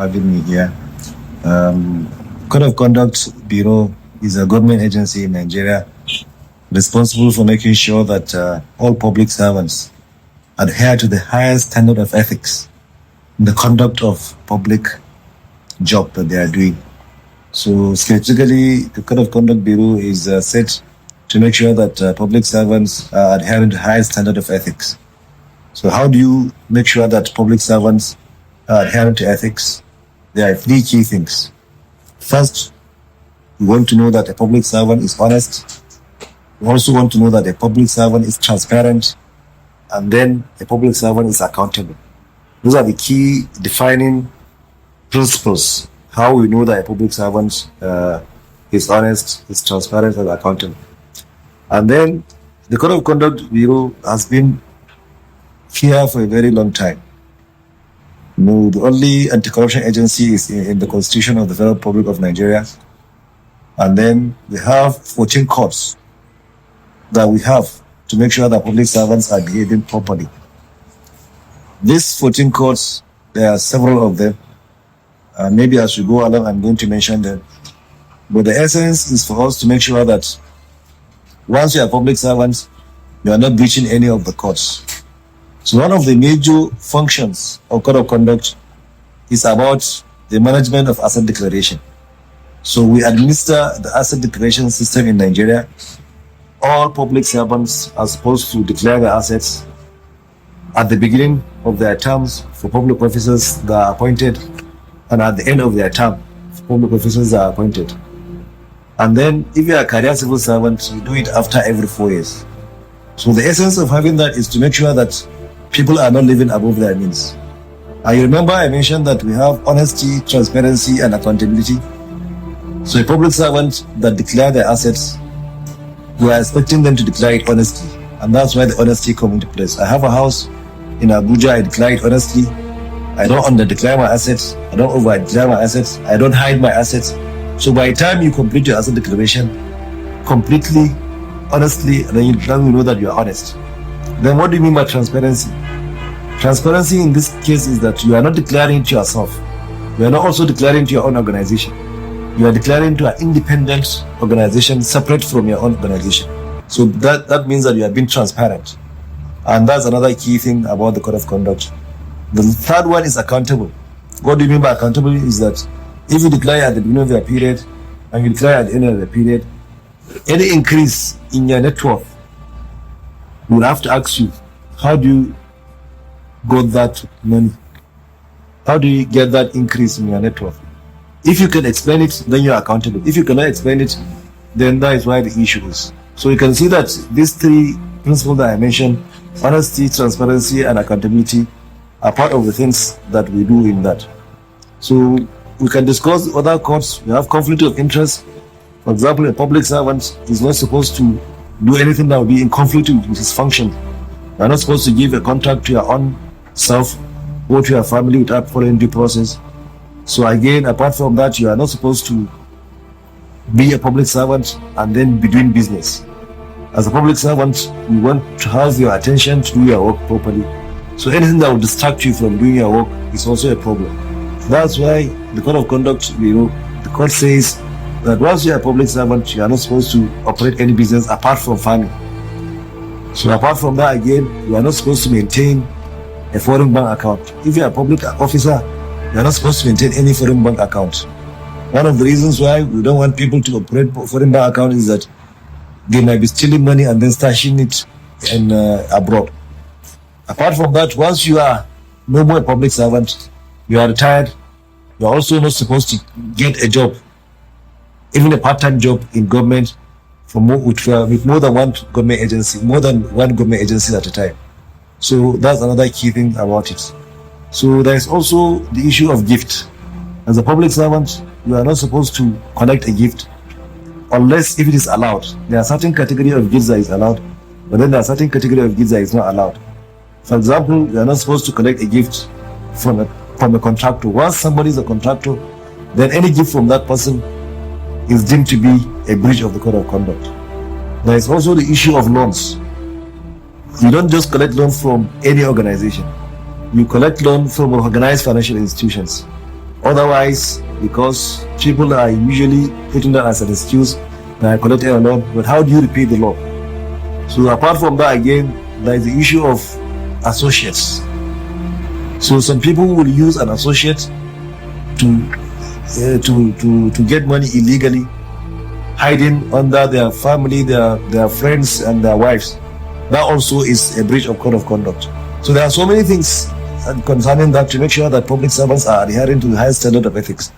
having me here. Code of Conduct Bureau is a government agency in Nigeria responsible for making sure that all public servants adhere to the highest standard of ethics in the conduct of public job that they are doing. So specifically, the Code of Conduct Bureau is set to make sure that public servants are adhering to the highest standard of ethics. So how do you make sure that public servants are adhering to ethics? There are three key things. First, you want to know that a public servant is honest. You also want to know that a public servant is transparent. And then a public servant is accountable. Those are the key defining principles. How we know that a public servant is honest, is transparent, and accountable. And then the Code of Conduct Bureau has been here for a very long time. The only anti-corruption agency is in the Constitution of the Federal Republic of Nigeria. And then we have 14 courts that we have to make sure that public servants are behaving properly. These 14 courts, there are several of them. Maybe as we go along, I'm going to mention them. But the essence is for us to make sure that once you are public servants, you are not breaching any of the courts. So one of the major functions of Code of Conduct is about the management of asset declaration. So we administer the asset declaration system in Nigeria. All public servants are supposed to declare their assets at the beginning of their terms for public officers that are appointed, and at the end of their term for public officers that are appointed. And then if you are a career civil servant, you do it after every 4 years. So the essence of having that is to make sure that people are not living above their means. I remember I mentioned that we have honesty, transparency, and accountability. So a public servant that declare their assets, we are expecting them to declare it honestly. And that's why the honesty comes into place. I have a house in Abuja, I declare it honestly. I don't under-declare my assets. I don't over-declare my assets. I don't hide my assets. So by the time you complete your asset declaration completely, honestly, then you know that you are honest. Then what do you mean by transparency? Transparency in this case is that you are not declaring to yourself. You are not also declaring to your own organization. You are declaring to an independent organization separate from your own organization. So that means that you are being transparent. And that's another key thing about the Code of Conduct. The third one is accountable. What do you mean by accountable is that if you declare at the beginning of your period and you declare at the end of the period, any increase in your net worth, we will have to ask you, how do you got that money? How do you get that increase in your net worth? If you can explain it, then you are accountable. If you cannot explain it, then that is why the issue is. So you can see that these three principles that I mentioned, honesty, transparency, and accountability, are part of the things that we do in that. So we can discuss other courts. We have conflict of interest. For example, a public servant is not supposed to do anything that will be in conflict with his function. You are not supposed to give a contract to your own self or to your family without following due process. So again, apart from that, you are not supposed to be a public servant and then be doing business. As a public servant, we want to have your attention to do your work properly. So anything that will distract you from doing your work is also a problem. That's why the Code of Conduct, the court says that once you are a public servant, you are not supposed to operate any business apart from farming. So apart from that, again, you are not supposed to maintain a foreign bank account. If you are a public officer, you are not supposed to maintain any foreign bank account. One of the reasons why we don't want people to operate foreign bank account is that they might be stealing money and then stashing it abroad. Apart from that, once you are no more a public servant, you are retired, you are also not supposed to get a job, even a part-time job in government with more than one government agency at a time. So that's another key thing about it. So there is also the issue of gift. As a public servant, you are not supposed to collect a gift unless if it is allowed. There are certain category of gifts that is allowed, but then there are certain category of gifts that is not allowed. For example, you are not supposed to collect a gift from a contractor. Once somebody is a contractor, then any gift from that person is deemed to be a breach of the Code of Conduct. There is also the issue of loans. You don't just collect loans from any organization. You collect loans from organized financial institutions. Otherwise, because people are usually putting that as an excuse, that I collected a lot, but how do you repeat the law? So apart from that, again, there is the issue of associates. So some people will use an associate to get money illegally, hiding under their family, their friends, and their wives. That also is a breach of code of conduct. So there are so many things concerning that to make sure that public servants are adhering to the highest standard of ethics.